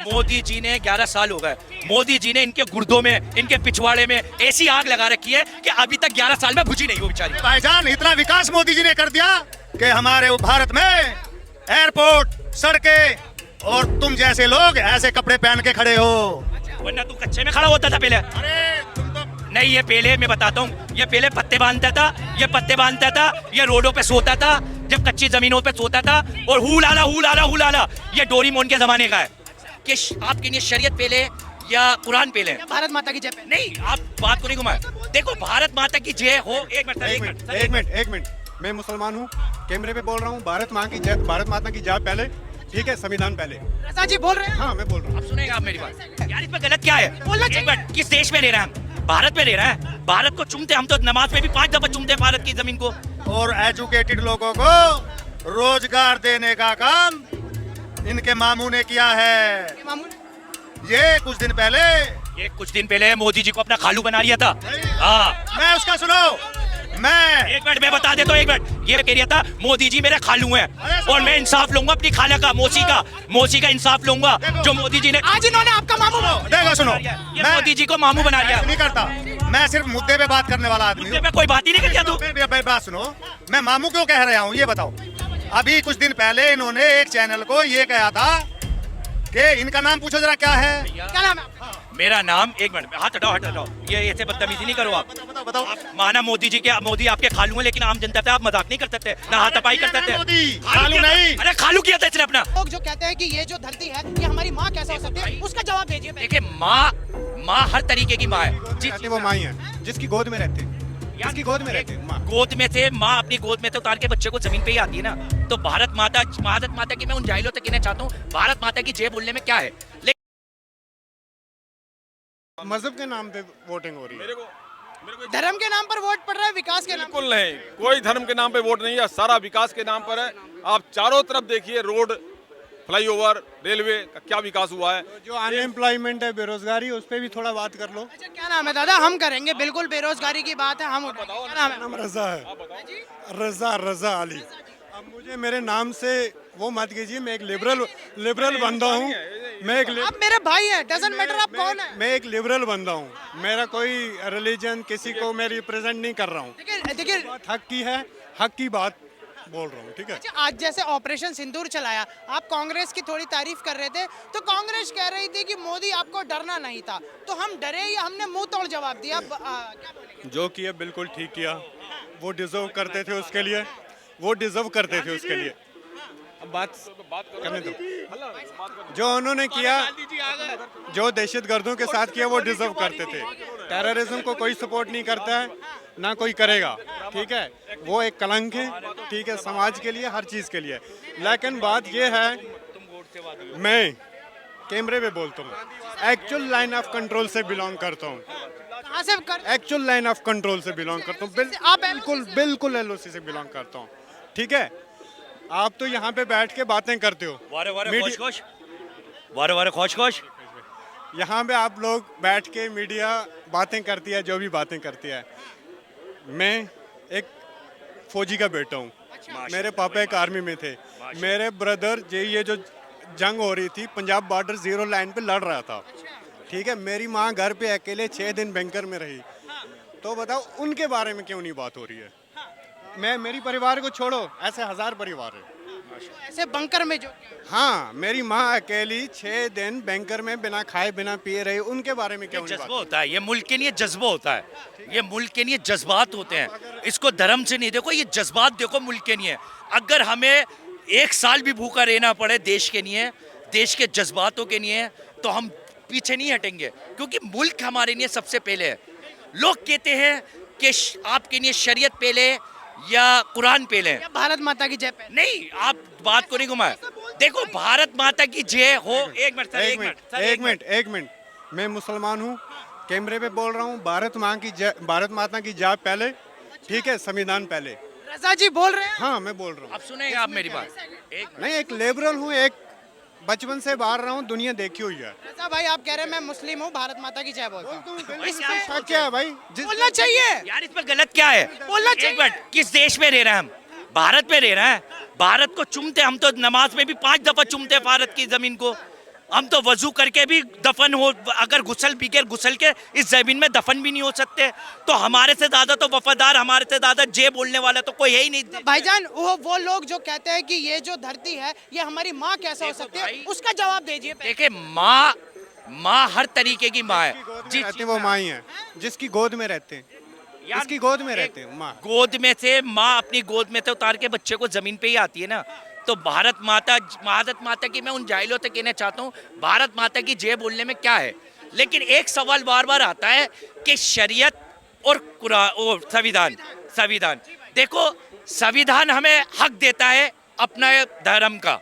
मोदी जी ने 11 साल हो गए, मोदी जी ने इनके गुर्दों में, इनके पिछवाड़े में ऐसी आग लगा रखी है कि अभी तक 11 साल में बुझी नहीं वो बेचारी। भाईजान इतना विकास मोदी जी ने कर दिया कि हमारे भारत में एयरपोर्ट, सड़कें, और तुम जैसे लोग ऐसे कपड़े पहन के खड़े हो। वरना तू कच्चे में खड़ा होता था पहले। अरे तुम तो नहीं, ये पहले मैं बताता हूँ, ये पहले पत्ते बांधता था, ये पत्ते बांधता था, ये रोडों पे सोता था, जब कच्ची जमीनों पे सोता था, और हुलाला ये डोरीमोन के जमाने का है कि आपके लिए शरीयत पहले या कुरान पहले। भारत माता की जय पहले। नहीं, आप बात को नहीं घुमाए। देखो, भारत माता की जय हो। एक मिनट मैं मुसलमान हूँ, कैमरे पे बोल रहा हूँ, भारत माता की जय पहले, ठीक है, संविधान पहले। रजा जी बोल रहे हैं। हाँ, मैं बोल रहा हूँ। अब सुनेगा आप मेरी बात। यार इसमें गलत क्या है? बोलना एक चाहिए। मिनट, किस देश में रह रहे हैं हम? भारत में रह रहे हैं। भारत को चूमते हम तो नमाज में भी 5 दफा चूमते हैं भारत की जमीन को। और एजुकेटेड लोगों को रोजगार देने का काम इनके मामू ने किया है। मामू ये कुछ दिन पहले ये कुछ दिन पहले मोदी जी को अपना खालू बना लिया था। हाँ, मैं उसका सुनो, मैं एक मिनट मैं बता देता हूँ। एक मिनट, ये कह रहा था मोदी जी मेरे खालू हैं और मैं इंसाफ लूंगा अपनी खाला का, मौसी का इंसाफ लूंगा जो मोदी जी ने। आज इन्होंने आपका मामू देखो सुनो, ये मोदी जी को मामू बना लिया। ऐसे नहीं करता, मैं सिर्फ मुद्दे पे बात करने वाला आदमी हूँ। मैं कोई बात ही नहीं कर दिया तू। मेरी बात सुनो, मैं मामू क्यों कह रहा हूँ ये बताओ। अभी कुछ दिन पहले इन्होंने एक चैनल को ये कहा था कि इनका नाम पूछो जरा क्या है। क्या नाम है आपका? मेरा नाम, एक मिनट, हाथ हटाओ। ये ऐसे बदतमीजी नहीं करो आप। बताओ। आप माना मोदी आपके खालू हैं, लेकिन आम जनता पे आप मजाक नहीं कर सकते, ना हाथापाई कर सकते। मोदी खालू खालू किया था। नहीं। अरे खालू किया था इसने अपना। लोग जो कहते हैं कि ये जो धरती है ये हमारी माँ कैसे हो सकती है, उसका जवाब भेजिए। देखिए, माँ हर तरीके की माँ है। रहते वो माँ ही है, जिसकी गोद में रहते, जिसकी गोद में रहते माँ। गोद में से माँ अपनी गोद में से उतार के बच्चे को जमीन पे ही आती है ना। तो भारत माता की मैं उन जाहिलों तक कहना चाहता हूँ, भारत माता की जय बोलने में क्या है। मजहब के नाम पे वोटिंग हो रही है। धर्म के नाम पर वोट पड़ रहा है, विकास के नाम पर। बिल्कुल नहीं, कोई धर्म के नाम पे वोट नहीं है, सारा विकास के नाम पर है। आप चारों तरफ देखिए, रोड, फ्लाईओवर, रेलवे का क्या विकास हुआ है। जो अनएम्प्लॉयमेंट है, बेरोजगारी, उस पर भी थोड़ा बात कर लो। अच्छा, क्या नाम है दादा? हम करेंगे, बिल्कुल बेरोजगारी की बात है, हम उठाएंगे। क्या नाम है? नाम रजा है, रजा अली। अब मुझे मेरे नाम से वो मत कीजिए, मैं एक लिबरल बंदा हूँ। आप मेरे भाई हैं, डजंट मैटर आप कौन है। मैं एक लिबरल बंदा हूँ, मेरा कोई रिलीजन किसी को मैं रिप्रेजेंट नहीं कर रहा हूँ। देखिए बात हक की है, हक की बात बोल रहा हूँ, ठीक है। अच्छा, आज जैसे ऑपरेशन सिंदूर चलाया, आप कांग्रेस की थोड़ी तारीफ कर रहे थे, तो कांग्रेस कह रही थी कि मोदी आपको डरना नहीं था, तो हम डरे या हमने मुंह तोड़ जवाब दिया? क्या बोलेंगे? जो किया बिल्कुल ठीक किया, वो डिजर्व करते थे उसके लिए, वो डिजर्व करते थे उसके लिए। अब बात करने दो। जो उन्होंने किया, जो दहशतगर्दों के साथ किया, वो डिजर्व करते थे। टेररिज्म को कोई सपोर्ट नहीं करता है, ना कोई करेगा, ठीक है। वो एक कलंक है, ठीक है, समाज के लिए, हर चीज़ के लिए। लेकिन बात ये है, मैं कैमरे पे बोलता हूँ, एक्चुअल लाइन ऑफ कंट्रोल से बिलोंग करता हूँ। कहाँ से कर? एक्चुअल लाइन ऑफ कंट्रोल से बिलोंग करता हूँ। आप बिल्कुल एलओसी से बिलोंग करता हूँ, ठीक है। आप तो यहाँ पे बैठ के बातें करते हो, वारे खोश। यहाँ पे आप लोग बैठ के मीडिया बातें करती है, जो भी बातें करती है। मैं एक फौजी का बेटा हूँ, मेरे पापा एक आर्मी में थे। मेरे ब्रदर ये जो जंग हो रही थी, पंजाब बॉर्डर 0 लाइन पे लड़ रहा था, ठीक है। मेरी माँ घर पे अकेले 6 दिन बैंकर में रही। तो बताओ उनके बारे में क्यों नहीं बात हो रही है। मेरी परिवार को छोड़ो, ऐसे 1000 परिवार है ऐसे बंकर में जो। हाँ, मेरी माँ अकेली 6 दिन बैंकर में बिना खाए बिना पिए रही, उनके बारे में क्यों नहीं बात? जज्बा होता है, ये मुल्क के लिए जज्बा होता है, ये मुल्क के लिए जज्बात होते हैं। इसको धर्म से नहीं देखो, ये जज्बात देखो मुल्क के लिए। अगर हमें 1 साल भी भूखा रहना पड़े देश के लिए, देश के जज्बातों के लिए, तो हम पीछे नहीं हटेंगे, क्योंकि मुल्क हमारे लिए सबसे पहले है। लोग कहते हैं कि आपके लिए शरीयत पहले या कुरान पहले। या भारत माता की जय पहले। नहीं, आप बात को नहीं घुमाए। देखो, भारत माता की जय हो। एक मिनट, मैं मुसलमान हूँ, कैमरे पे बोल रहा हूँ, भारत माता की जय पहले, ठीक है, संविधान पहले। रजा जी बोल रहे हैं। हाँ, मैं बोल रहा हूँ। अब सुनेगा आप मेरी बात। नहीं, एक लिबरल हूँ, एक बचपन से बाहर रहा हूँ, दुनिया देखी हुई है। रजा भाई, आप कह रहे हैं मैं मुस्लिम हूँ, भारत माता की जय बोलता हूँ। क्या है भाई? बोलना चाहिए यार, इसमें गलत क्या है? बोलना चाहिए। एक मिनट, किस देश में रह रहे हैं हम? भारत में रह रहे हैं। भारत को चूमते हम तो नमाज में भी 5 दफा चूमते हैं भारत की जमीन को। हम तो वजू करके भी दफन हो, अगर गुसल बिगैर गुसल के इस जमीन में दफन भी नहीं हो सकते। तो हमारे से ज्यादा तो वफादार, हमारे से ज्यादा जे बोलने वाला तो कोई है ही नहीं। भाईजान वो लोग जो कहते हैं कि ये जो धरती है ये हमारी माँ कैसे हो सकती है, उसका जवाब दीजिए। देखिए, माँ हर तरीके की माँ है। रहते वो माँ ही है जिसकी गोद में रहते हैं, इसकी गोद में रहते हैं माँ। गोद में से माँ अपनी गोद में से उतार के बच्चे को जमीन पे ही आती है ना। तो भारत माता की मैं उन जाहिलों से कहना चाहता हूँ, भारत माता की जय बोलने में क्या है। लेकिन एक सवाल बार बार आता है कि शरीयत और संविधान। देखो, संविधान हमें हक देता है अपना धर्म का।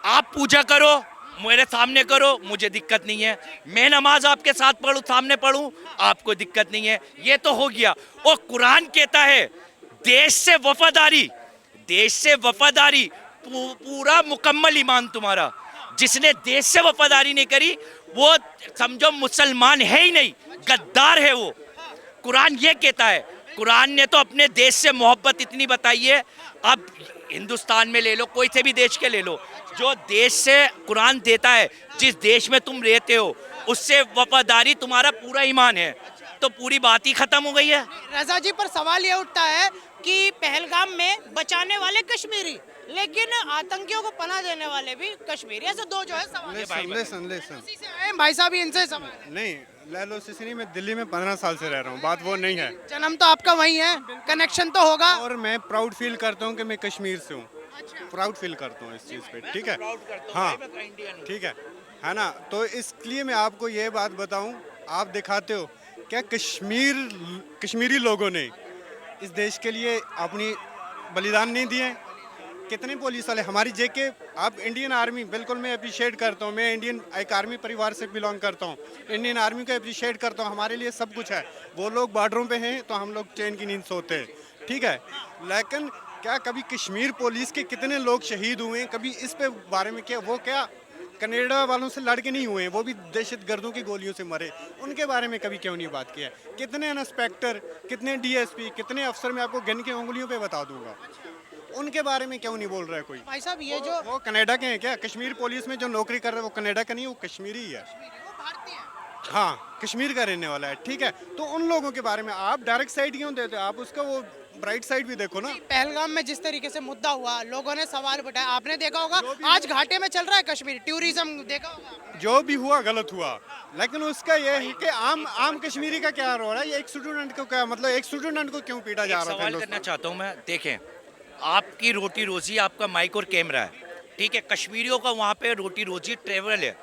आप पूजा करो, मेरे सामने करो, मुझे दिक्कत नहीं है। मैं नमाज आपके साथ पढ़ूं, सामने पढ़ूं, आपको दिक्कत नहीं है। ये तो हो गया। और कुरान कहता है देश से वफादारी पूरा मुकम्मल ईमान तुम्हारा। जिसने देश से वफादारी नहीं करी वो समझो मुसलमान है ही नहीं, गद्दार है वो। कुरान ये कहता है। कुरान ने तो अपने देश से मोहब्बत इतनी बताई है। अब हिंदुस्तान में ले लो, कोई से भी देश के ले लो, जो देश से कुरान देता है, जिस देश में तुम रहते हो उससे वफादारी तुम्हारा पूरा ईमान है, तो पूरी बात ही खत्म हो गई है। रजा जी, पर सवाल ये उठता है कि पहलगाम में बचाने वाले कश्मीरी, लेकिन आतंकियों को पनाह देने वाले भी कश्मीरी। ऐसे दो जो है सवाल। उसी से आए हैं भाई साहब, इनसे सवाल नहीं, लैलो सिसनी में दिल्ली में 15 साल से रह रहा हूँ, बात वो नहीं है। जन्म तो आपका वही है, कनेक्शन तो होगा। और मैं प्राउड फील करता हूँ कि मैं कश्मीर से हूँ। प्राउड फील करता हूँ इस चीज़ पे, ठीक है। हाँ, ठीक है ना। तो इसलिए मैं आपको ये बात बताऊँ, आप दिखाते हो क्या कश्मीरी लोगों ने इस देश के लिए अपनी बलिदान नहीं दिए। कितने पुलिस वाले हमारी जेके, आप इंडियन आर्मी, बिल्कुल मैं अप्रिशिएट करता हूँ। मैं इंडियन एक आर्मी परिवार से बिलोंग करता हूँ, इंडियन आर्मी को अप्रिशिएट करता हूँ। हमारे लिए सब कुछ है। वो लोग बॉर्डरों पे हैं तो हम लोग चैन की नींद सोते हैं, ठीक है। लेकिन क्या कभी कश्मीर पुलिस के कितने लोग शहीद हुए हैं, कभी इस पे बारे में क्या कनाडा वालों से लड़के नहीं हुए हैं, वो भी दहशतगर्दों की गोलियों से मरे, उनके बारे में कभी क्यों नहीं बात किया। कितने इंस्पेक्टर, कितने डीएसपी, कितने अफसर मैं आपको गिन के उंगलियों पे बता दूंगा, उनके बारे में क्यों नहीं बोल रहा है कोई। भाई साहब, ये जो वो कनाडा के हैं क्या? कश्मीर पुलिस में जो नौकरी कर रहा है वो कनाडा का नहीं, वो कश्मीरी ही है। हाँ, कश्मीर का रहने वाला है, ठीक है। तो उन लोगों के बारे में आप डायरेक्ट साइड क्यों देते हो? आप उसका वो ब्राइट साइड भी देखो ना। पहलगाम में जिस तरीके से मुद्दा हुआ, लोगों ने सवाल उठाया, आपने देखा होगा आज घाटे में चल रहा है कश्मीर टूरिज्म, देखा होगा। जो भी हुआ गलत हुआ, लेकिन उसका ये है कि आम कश्मीरी का क्या रोल है? ये एक स्टूडेंट को क्या मतलब, एक स्टूडेंट को क्यों पीटा जा रहा है? सवाल करना चाहता हूँ मैं। देखें, आपकी रोटी रोजी आपका माइक और कैमरा है, ठीक है। कश्मीरियों का वहाँ पे रोटी रोजी ट्रेवल है,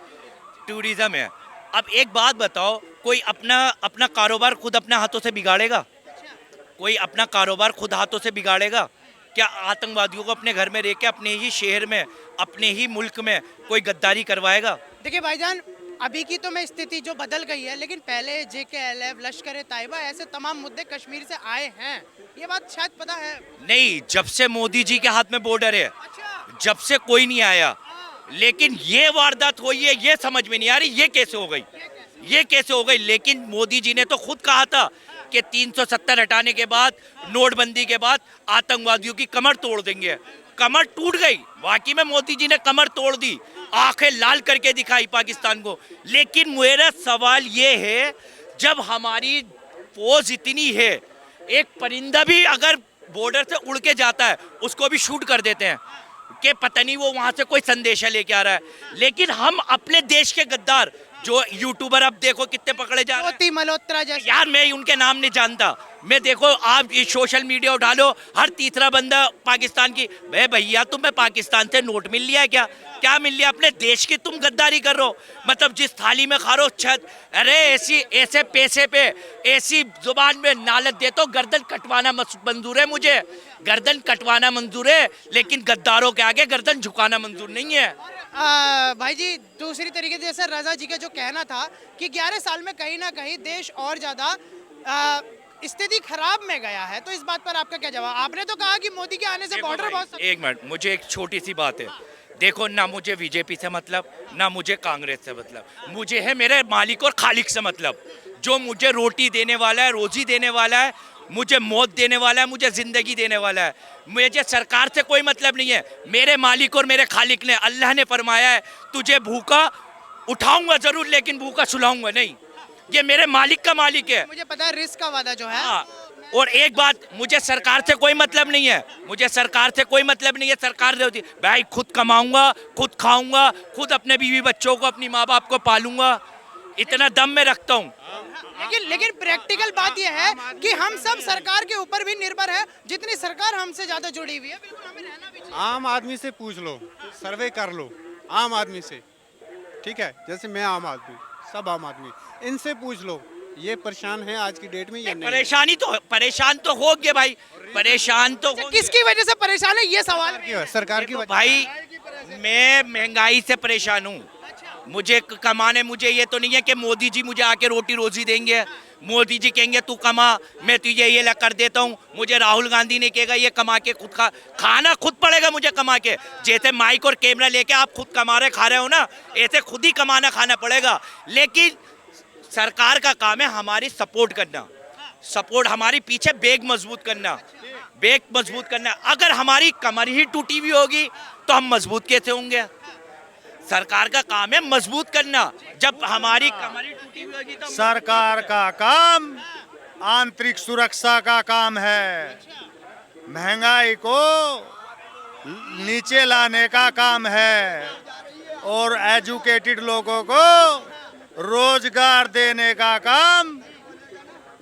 टूरिज्म है। अब एक बात बताओ, कोई अपना कारोबार खुद अपने हाथों से बिगाड़ेगा? कोई अपना कारोबार खुद हाथों से बिगाड़ेगा? क्या आतंकवादियों को अपने घर में रह के अपने ही शहर में, अपने ही मुल्क में कोई गद्दारी करवाएगा? देखिए भाईजान, अभी की तो मैं स्थिति जो बदल गई है, लेकिन पहले JKLF, लश्कर तैयबा, ऐसे तमाम मुद्दे कश्मीर से आए हैं। ये बात शायद पता है नहीं, जब से मोदी जी के हाथ में बॉर्डर है, जब से कोई नहीं आया। लेकिन ये वारदात हुई है, ये समझ में नहीं आ रही, ये कैसे हो गई। लेकिन मोदी जी ने तो खुद कहा था कि 370 हटाने के बाद, नोटबंदी के बाद आतंकवादियों की कमर तोड़ देंगे। कमर टूट गई, वाकई में मोदी जी ने कमर तोड़ दी, आंखें लाल करके दिखाई पाकिस्तान को। लेकिन मेरा सवाल ये है, जब हमारी फौज इतनी है, एक परिंदा भी अगर बॉर्डर से उड़ के जाता है उसको भी शूट कर देते हैं कि पता नहीं वो वहां से कोई संदेशा लेके आ रहा है। लेकिन हम अपने देश के गद्दार जो यूट्यूबर अब देखो कितने पकड़े जा रहे हैं। मल्होत्रा जैसे, यार मैं उनके नाम नहीं जानता। मैं देखो, आप ये सोशल मीडिया उठा लो, हर तीसरा बंदा पाकिस्तान की। भैया तुम्हें पाकिस्तान से नोट मिल लिया है क्या मिल लिया? अपने देश की तुम गद्दारी कर रहे हो। मतलब जिस थाली में खा रहे हो छत, अरे ऐसे पैसे पे ऐसी जुबान में नालत दे तो गर्दन कटवाना मंजूर है मुझे, गर्दन कटवाना मंजूर है, लेकिन गद्दारों के आगे गर्दन झुकाना मंजूर नहीं है। भाई जी, दूसरी तरीके से जैसे रजा जी का जो कहना था कि 11 साल में कहीं ना कहीं देश और ज्यादा स्थिति खराब में गया है, तो इस बात पर आपका क्या जवाब? आपने तो कहा कि मोदी के आने से बॉर्डर बहुत। एक मिनट, मुझे एक छोटी सी बात है। देखो, ना मुझे बीजेपी से मतलब, ना मुझे कांग्रेस से मतलब, मुझे है मेरे मालिक और खालिक से मतलब। जो मुझे रोटी देने वाला है, रोजी देने वाला है, मुझे मौत देने वाला है, मुझे जिंदगी देने वाला है। मुझे सरकार से कोई मतलब नहीं है। मेरे मालिक और मेरे खालिक ने, अल्लाह ने फरमाया है, तुझे भूखा उठाऊंगा जरूर, लेकिन भूखा सुलाऊंगा नहीं। ये मेरे मालिक का मालिक है। मुझे पता है रिस्क का वादा जो है। हाँ, और एक बात, मुझे सरकार से कोई मतलब नहीं है, मुझे सरकार से कोई मतलब नहीं है। सरकार दे होती भाई, खुद कमाऊंगा, खुद खाऊंगा, खुद अपने बीवी बच्चों को, अपनी माँ बाप को पालूंगा, इतना दम में रखता हूँ। लेकिन प्रैक्टिकल बात यह है कि हम सब सरकार के ऊपर भी निर्भर है, जितनी सरकार हमसे ज्यादा जुड़ी हुई है। बिल्कुल हमें रहना भी चाहिए। आम आदमी से पूछ लो, सर्वे कर लो आम आदमी से, ठीक है? जैसे मैं आम आदमी, सब आम आदमी, इनसे पूछ लो ये परेशान है आज की डेट में या नहीं। परेशान तो हो गए भाई, परेशान तो हो गए। किसकी वजह से परेशान है ये सवाल है। सरकार की देखो वजह। भाई, मैं महंगाई से परेशान हूँ। मुझे कमाने, मुझे ये तो नहीं है कि मोदी जी मुझे आके रोटी रोजी देंगे, मोदी जी कहेंगे तू कमा, मैं तुझे ये ला कर देता हूँ। मुझे राहुल गांधी ने कहेगा ये कमा के खुद खाना खुद पड़ेगा मुझे कमा के। जैसे माइक और कैमरा लेके आप खुद कमा रहे खा रहे हो ना, ऐसे खुद ही कमाना खाना पड़ेगा। लेकिन सरकार का काम है हमारी सपोर्ट करना, सपोर्ट हमारी पीछे बैग मजबूत करना, बैग मजबूत करना। अगर हमारी कमर ही टूटी हुई होगी तो हम मजबूत कैसे होंगे? सरकार का काम है मजबूत करना। जब हमारी कमर ही टूटी हुई होगी तो सरकार का काम आंतरिक सुरक्षा का काम है, महंगाई को नीचे लाने का काम है, और एजुकेटेड लोगों को रोजगार देने का काम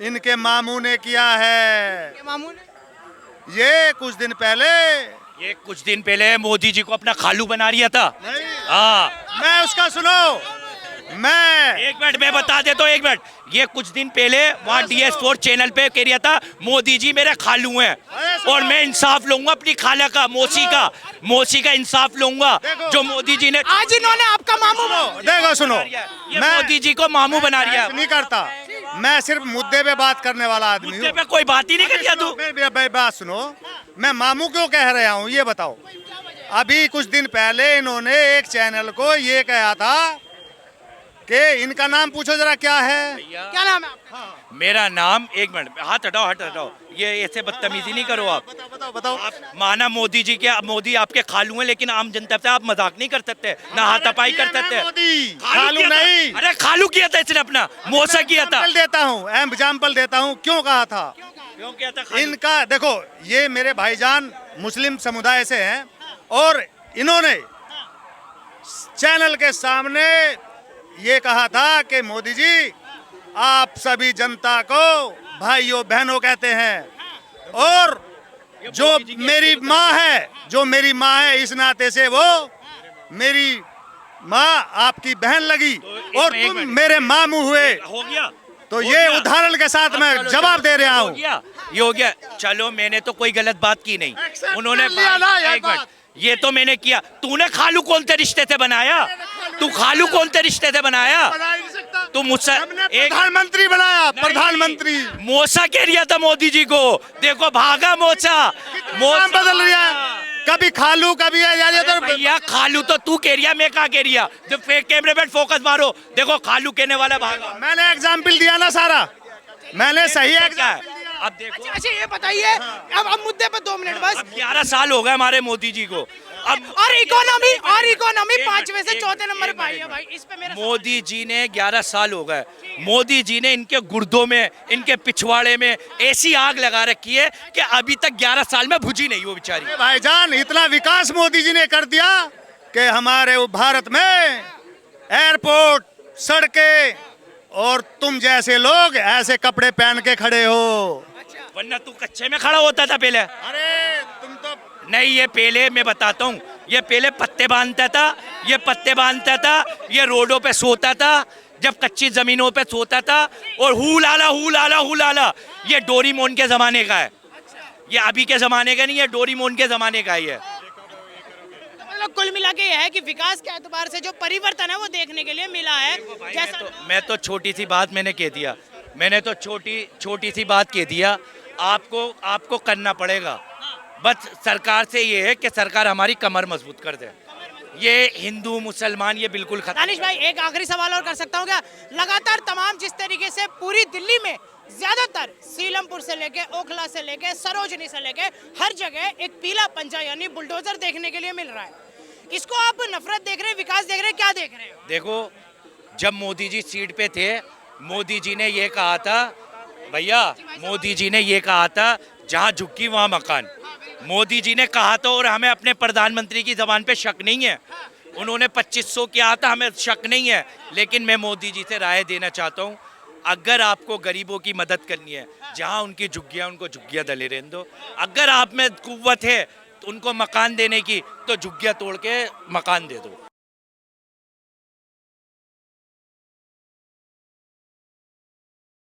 इनके मामू ने किया है। ये मामू ने ये कुछ दिन पहले मोदी जी को अपना खालू बना रिया था। नहीं, हाँ, मैं उसका सुनो, मैं एक मिनट मैं बता देता हूँ, एक मिनट। ये कुछ दिन पहले वहाँ DS4 चैनल पे कह रहा था मोदी जी मेरे खालू हैं, और मैं इंसाफ लूंगा अपनी खाला का, मौसी का इंसाफ लूंगा जो मोदी जी ने। आज इन्होंने आपका मामू देखो सुनो, ये मोदी जी को मामू बना रिया। ऐसे नहीं करता, मैं सिर्फ मुद्दे पे बात करने वाला आदमी मुद्दे हूँ। पे कोई बात ही नहीं कर दिया तू। मेरी बात सुनो, मैं मामू क्यों कह रहा हूँ ये बताओ। अभी कुछ दिन पहले इन्होंने एक चैनल को ये कहा था कि इनका नाम पूछो जरा क्या है। क्या नाम है आपका? मेरा नाम, एक मिनट हाथ हटाओ, ये ऐसे बदतमीजी नहीं करो आप। बताओ। आप माना मोदी जी के, मोदी आपके खालू हैं, लेकिन आम जनता से आप मजाक नहीं कर सकते, ना हाथापाई कर सकते। मोदी खालू खालू नहीं, अरे खालू किया था इसने अपना, मौसा किया था। एग्जाम्पल देता हूँ क्यों कहा था। क्यों किया था खालू? इनका देखो, ये मेरे भाईजान मुस्लिम समुदाय से हैं, और इन्होंने चैनल के सामने ये कहा था कि मोदी जी आप सभी जनता को भाइयों बहनों कहते हैं, और जो मेरी माँ है इस नाते से वो मेरी माँ आपकी बहन लगी, और एक तुम मिनट। मेरे मामू हुए। हो गया तो हो ये गया। उदाहरण के साथ मैं जवाब दे रहा हूँ। ये हो गया। चलो मैंने तो कोई गलत बात की नहीं, उन्होंने कर लिया ना ये एक मिनट, बात। ये तो मैंने किया। तूने खालू कौन से रिश्ते से बनाया? तू खालू कौन से रिश्ते से बनाया? तू मुझसे एक प्रधानमंत्री बनाया, प्रधानमंत्री मौसा कह रिया था मोदी जी को, देखो भागा मौसा। नाम बदल रहा है, कभी खालू कभी अरे भैया खालू तो तू कह रिया, मैं कहा कह रिया? जब कैमरे पे फोकस मारो, देखो खालू कहने वाला भागा। मैंने एग्जाम्पल दिया ना सारा, मैंने सही क्या है? एग्जाम्पल। अब देखो, अच्छा ये बताइए, अब मुद्दे पे 2 मिनट बस। अब 11 साल हो गए हमारे मोदी जी को। अब और इकोनॉमी 5वें से चौथे नंबर पे आई है भाई, इस पे मेरा मोदी जी ने 11 साल हो गए, मोदी जी ने इनके गुर्दों में, इनके पिछवाड़े में ऐसी आग लगा रखी है कि अभी तक 11 साल में बुझी नहीं वो बेचारी। भाईजान इतना विकास मोदी जी ने कर दिया कि हमारे भारत में एयरपोर्ट, सड़कें, और तुम जैसे लोग ऐसे कपड़े पहन के खड़े हो। वरना तू कच्चे में खड़ा होता था पहले। अरे तुम तो नहीं, ये पहले मैं बताता हूँ, ये पहले पत्ते बांधता था, ये रोडों पे सोता था, जब कच्ची जमीनों पे सोता था, और हूल आला ये डोरीमोन के जमाने का है, ये अभी के जमाने का नहीं है, डोरीमोन के जमाने का ही है। मतलब कुल मिला के ये है कि विकास के एतबार से जो परिवर्तन है वो देखने के लिए मिला है। जैसा मैं तो छोटी सी बात मैंने कह दिया, मैंने तो छोटी सी बात कह दिया। आपको करना पड़ेगा, बस सरकार से ये है कि सरकार हमारी कमर मजबूत कर दे। ये हिंदू मुसलमान ये बिल्कुल खत्म। दानिश भाई एक आखिरी सवाल और कर सकता हूँ क्या? लगातार तमाम जिस तरीके से पूरी दिल्ली में ज्यादातर सीलमपुर से लेके ओखला से लेके सरोजनी से लेके हर जगह एक पीला पंजा यानी बुलडोजर देखने के लिए मिल रहा है। इसको आप नफरत देख रहे हैं, विकास देख रहे हैं, क्या देख रहे हो? देखो जब मोदी जी सीट पे थे, मोदी जी ने ये कहा था, भैया मोदी जी ने ये कहा था, जहाँ झुग्गी वहाँ मकान। मोदी जी ने कहा था, और हमें अपने प्रधानमंत्री की जबान पे शक नहीं है। उन्होंने 2500 किया था, हमें शक नहीं है। लेकिन मैं मोदी जी से राय देना चाहता हूँ, अगर आपको गरीबों की मदद करनी है, जहाँ उनकी झुग्गियाँ, उनको झुग्गियाँ दले रहने दो। अगर आप में कुव्वत है तो उनको मकान देने की, तो झुग्गियाँ तोड़ के मकान दे दो।